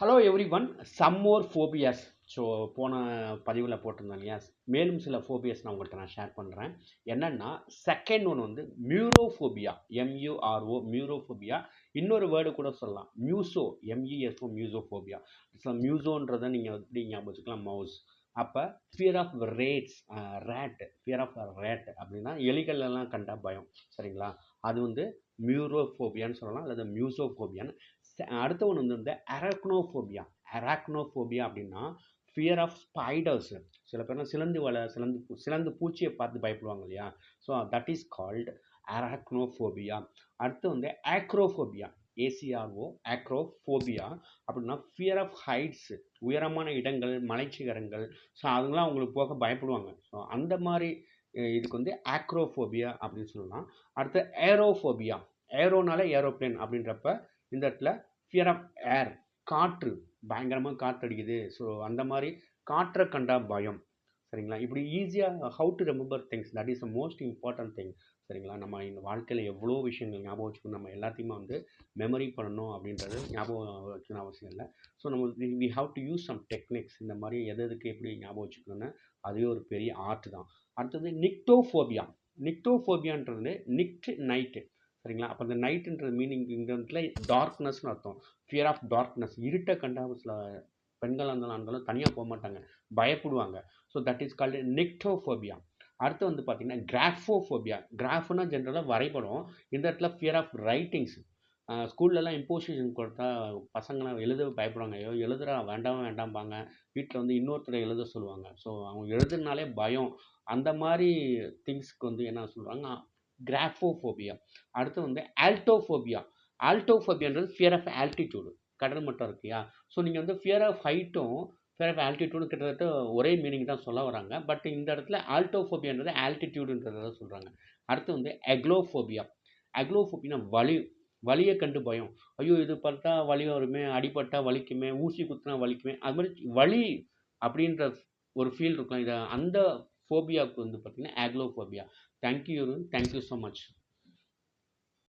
Hello everyone, some more phobias. So போன பதிவில் போட்டிருந்தேன் இல்லையா, மேலும் சில ஃபோபியாஸ் நான் உங்கள்கிட்ட ஷேர் பண்ணுறேன். என்னென்னா, செகண்ட் ஒன் வந்து மியூரோஃபோபியா, எம்யூஆர்ஓ மியூரோஃபோபியா. இன்னொரு வேர்டு கூட சொல்லலாம், மியூசோ, எம்இஎஸ்ஓ மியூசோஃபோபியா. ஸோ மியூசோன்றதை நீங்கள் எப்படி ஞாபகம் வச்சுக்கலாம், மவுஸ். அப்போ fear of rats, fear of rat அப்படின்னா எலிகள் எல்லாம் கண்டா பயம், சரிங்களா? அது வந்து மியூரோஃபோபியான்னு சொல்லலாம், அல்லது மியூசோஃபோபியான்னு. அடுத்த ஒன்று வந்து இந்த அரக்னோஃபோபியா. அரக்னோஃபோபியா அப்படின்னா ஃபியர் ஆஃப் ஸ்பைடர்ஸ். சில பேர்லாம் சிலந்து பூச்சியை பார்த்து பயப்படுவாங்க இல்லையா? So that is called arachnophobia. அடுத்து வந்து ஆக்ரோஃபோபியா, ஏசிஆர்ஓ ஆக்ரோஃபோபியா அப்படின்னா ஃபியர் ஆஃப் ஹைட்ஸ், உயரமான இடங்கள், மலைச்சிகரங்கள். ஸோ அதுங்களாம் அவங்களுக்கு போக பயப்படுவாங்க. ஸோ அந்த மாதிரி இதுக்கு வந்து ஆக்ரோஃபோபியா அப்படின்னு சொல்லலாம். அடுத்து ஏரோஃபோபியா. ஏரோனால ஏரோப்ளேன் அப்படின்றப்ப இந்த இடத்துல ஃபியர் ஆஃப் ஏர், காற்று, பயங்கரமாக காற்று அடிக்குது. ஸோ அந்த மாதிரி காற்றை கண்டா பயம், சரிங்களா? இப்படி ஈஸியாக how to remember things, that is the most important thing, சரிங்களா? நம்ம இந்த வாழ்க்கையில் எவ்வளோ விஷயங்கள் ஞாபகம் வச்சுக்கணும், நம்ம எல்லாத்தையுமே வந்து மெமரி பண்ணணும் அப்படின்றது ஞாபகம் வச்சுக்கணும் அவசியம் இல்லை. ஸோ நம்ம we have to use some techniques, இந்த மாதிரி எதுக்கு எப்படி ஞாபகம் வச்சுக்கணும்னு. அதுவே ஒரு பெரிய ஆர்ட் தான். அடுத்தது நிக்டோஃபோபியா. நிக்டோஃபோபியான்றது நிக்ட் நைட்டு, சரிங்களா? அப்போ அந்த நைட்டுன்ற மீனிங் இந்த இடத்துல டார்க்னஸ்னு அர்த்தம். ஃபியர் ஆஃப் டார்க்னஸ், இருட்டை கண்டா சில பெண்களாக இருந்தாலும் ஆண்களும் தனியாக போக மாட்டாங்க, பயப்படுவாங்க. So that is called nyctophobia. அடுத்து வந்து பார்த்தீங்கன்னா கிராஃபோஃபோபியா. கிராஃப்னா ஜென்ரலாக வரைபடம். இந்த இடத்துல ஃபியர் ஆஃப் ரைட்டிங்ஸ். ஸ்கூல்லலாம் இம்போசிஷன் கொடுத்தா பசங்களாம் எழுத பயப்படுவாங்க. ஐயோ எழுதுறா, வேண்டாம் வேண்டாம்பாங்க. வீட்டில் வந்து இன்னொருத்தரை எழுத சொல்லுவாங்க. ஸோ அவங்க எழுதுனாலே பயம். அந்த மாதிரி திங்ஸ்க்கு வந்து என்ன சொல்கிறாங்க, கிராஃபோஃபோபியா. அடுத்து வந்து ஆல்டோஃபோபியா. ஆல்டோஃபோபியான்றது ஃபியர் ஆஃப் ஆல்டிடியூடு, கடல் மட்டம் இருக்கியா. ஸோ நீங்கள் வந்து ஃபியர் ஆஃப் ஹைட்டும் ஃபியர் ஆஃப் ஆல்டிடியூடும் கிட்டத்தட்ட ஒரே மீனிங் தான் சொல்ல வராங்க. பட் இந்த இடத்துல ஆல்டோஃபோபியான்றது ஆல்டிடியூடுன்றதை சொல்கிறாங்க. அடுத்து வந்து அக்லோஃபோபியா. அக்லோஃபோபியா வலியை கண்டு பயம். ஐயோ இது பார்த்தா வலி வருமே, அடிபட்டா வலிக்குமே, ஊசி குத்துனா வலிக்குமே, அது மாதிரி வலி அப்படின்ற ஒரு ஃபீல் இருக்கும். இதை அந்த ஃபோபியாவுக்கு வந்து பார்த்தீங்கன்னா அக்லோஃபோபியா. Thank you so much.